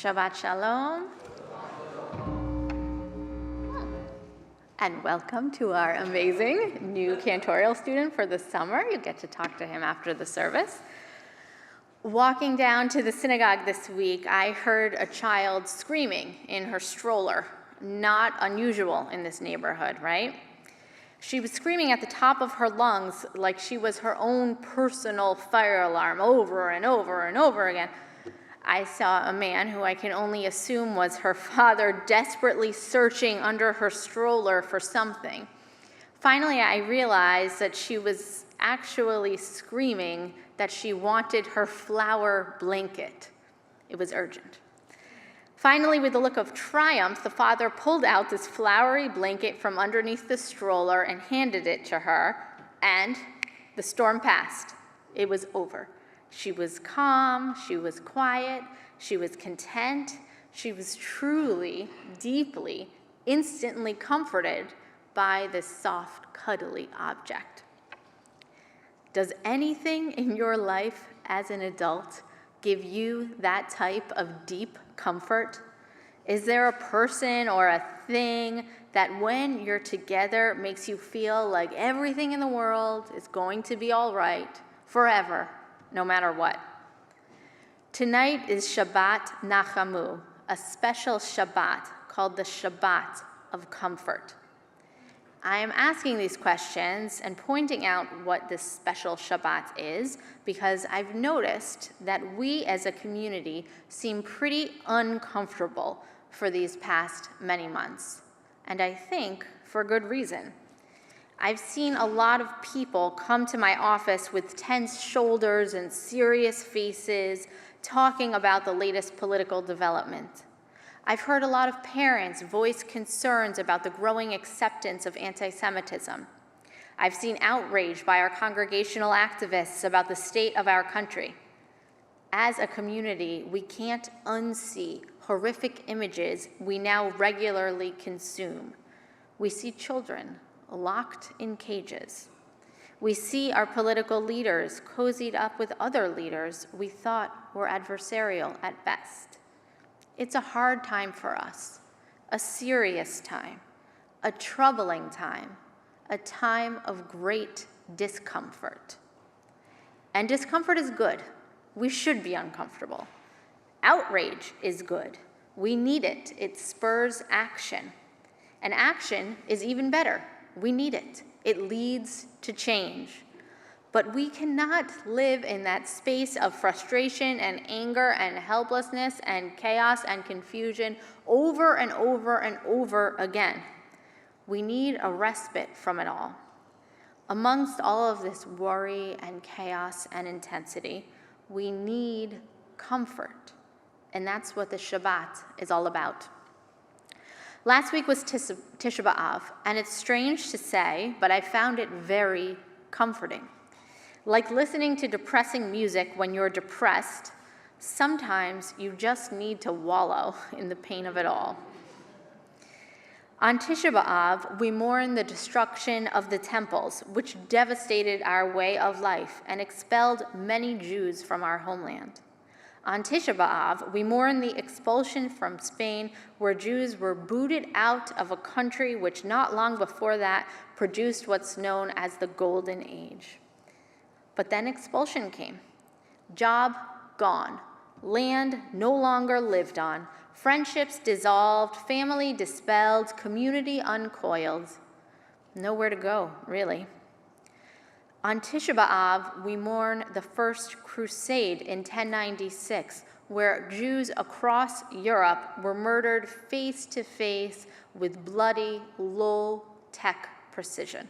Shabbat Shalom. And welcome to our amazing new cantorial student for the summer. You get to talk to him after the service. Walking down to the synagogue this week, I heard a child screaming in her stroller. Not unusual in this neighborhood, right? She was screaming at the top of her lungs like she was her own personal fire alarm over and over and over again. I saw a man who I can only assume was her father desperately searching under her stroller for something. Finally, I realized that she was actually screaming that she wanted her flower blanket. It was urgent. Finally, with a look of triumph, the father pulled out this flowery blanket from underneath the stroller and handed it to her, and the storm passed. It was over. She was calm, she was quiet, she was content, she was truly, deeply, instantly comforted by this soft, cuddly object. Does anything in your life as an adult give you that type of deep comfort? Is there a person or a thing that when you're together makes you feel like everything in the world is going to be all right forever, no matter what? Tonight is Shabbat Nachamu, a special Shabbat called the Shabbat of Comfort. I am asking these questions and pointing out what this special Shabbat is because I've noticed that we as a community seem pretty uncomfortable for these past many months, and I think for good reason. I've seen a lot of people come to my office with tense shoulders and serious faces, talking about the latest political development. I've heard a lot of parents voice concerns about the growing acceptance of anti-Semitism. I've seen outrage by our congregational activists about the state of our country. As a community, we can't unsee horrific images we now regularly consume. We see children locked in cages. We see our political leaders cozied up with other leaders we thought were adversarial at best. It's a hard time for us, a serious time, a troubling time, a time of great discomfort. And discomfort is good. We should be uncomfortable. Outrage is good. We need it. It spurs action. And action is even better. We need it. It leads to change. But we cannot live in that space of frustration and anger and helplessness and chaos and confusion over and over and over again. We need a respite from it all. Amongst all of this worry and chaos and intensity, we need comfort. And that's what the Shabbat is all about. Last week was Tisha B'Av, and it's strange to say, but I found it very comforting. Like listening to depressing music when you're depressed, sometimes you just need to wallow in the pain of it all. On Tisha B'Av, we mourn the destruction of the temples, which devastated our way of life and expelled many Jews from our homeland. On Tisha B'Av, we mourn the expulsion from Spain, where Jews were booted out of a country which not long before that produced what's known as the Golden Age. But then expulsion came. Job gone. Land no longer lived on. Friendships dissolved. Family dispelled. Community uncoiled. Nowhere to go, really. On Tisha B'Av, we mourn the First Crusade in 1096, where Jews across Europe were murdered face to face with bloody, low-tech precision.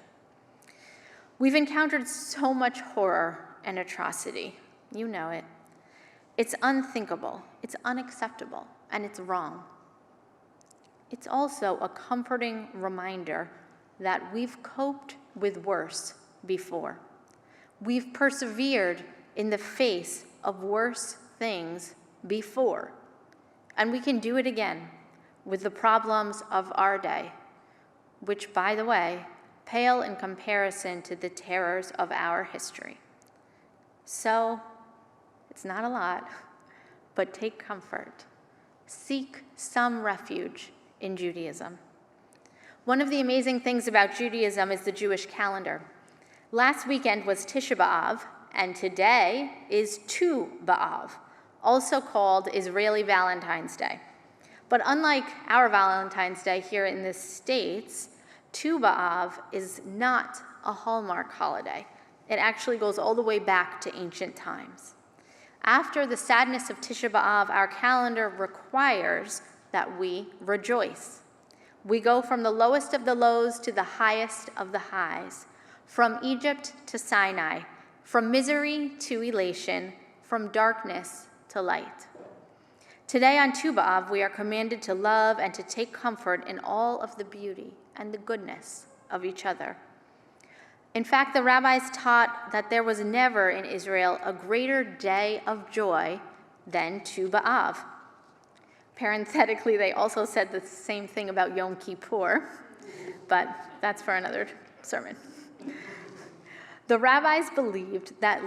We've encountered so much horror and atrocity. You know it. It's unthinkable, it's unacceptable, and it's wrong. It's also a comforting reminder that we've coped with worse before. We've persevered in the face of worse things before. And we can do it again with the problems of our day, which, by the way, pale in comparison to the terrors of our history. So, it's not a lot, but take comfort. seek some refuge in Judaism. One of the amazing things about Judaism is the Jewish calendar. Last weekend was Tisha B'Av, and today is Tu B'Av, also called Israeli Valentine's Day. But unlike our Valentine's Day here in the States, Tu B'Av is not a Hallmark holiday. It actually goes all the way back to ancient times. After the sadness of Tisha B'Av, our calendar requires that we rejoice. We go from the lowest of the lows to the highest of the highs, from Egypt to Sinai, from misery to elation, from darkness to light. Today on Tu B'Av, we are commanded to love and to take comfort in all of the beauty and the goodness of each other. In fact, the rabbis taught that there was never in Israel a greater day of joy than Tu B'Av. Parenthetically, they also said the same thing about Yom Kippur, but that's for another sermon. The rabbis believed that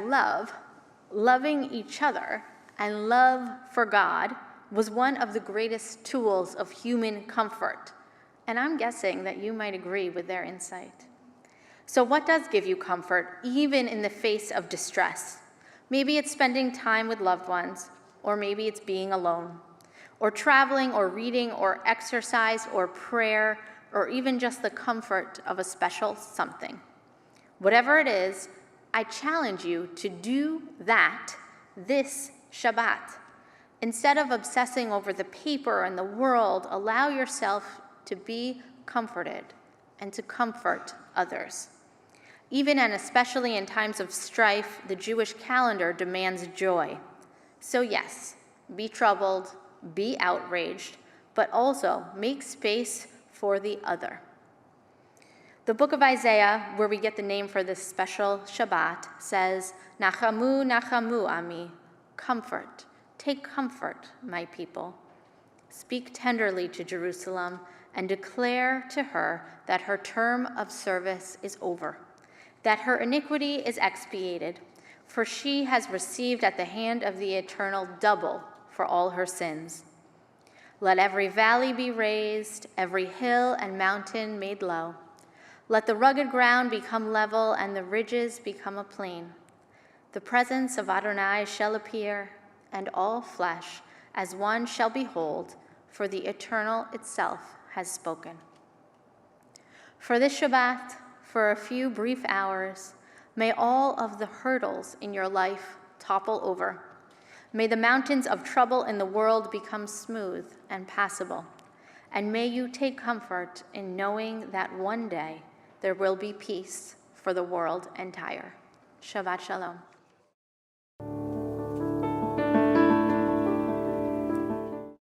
loving each other, and love for God was one of the greatest tools of human comfort. And I'm guessing that you might agree with their insight. So what does give you comfort, even in the face of distress? Maybe it's spending time with loved ones, or maybe it's being alone, or traveling, or reading, or exercise, or prayer, or even just the comfort of a special something. Whatever it is, I challenge you to do that this Shabbat. Instead of obsessing over the paper and the world, allow yourself to be comforted and to comfort others. Even and especially in times of strife, the Jewish calendar demands joy. So yes, be troubled, be outraged, but also make space for the other. The book of Isaiah, where we get the name for this special Shabbat, says, Nachamu, Nachamu, Ami, comfort, take comfort, my people. Speak tenderly to Jerusalem and declare to her that her term of service is over, that her iniquity is expiated, for she has received at the hand of the Eternal double for all her sins. Let every valley be raised, every hill and mountain made low. Let the rugged ground become level and the ridges become a plain. The presence of Adonai shall appear, and all flesh as one shall behold, for the Eternal itself has spoken. For this Shabbat, for a few brief hours, may all of the hurdles in your life topple over. May the mountains of trouble in the world become smooth and passable. And may you take comfort in knowing that one day there will be peace for the world entire. Shabbat Shalom.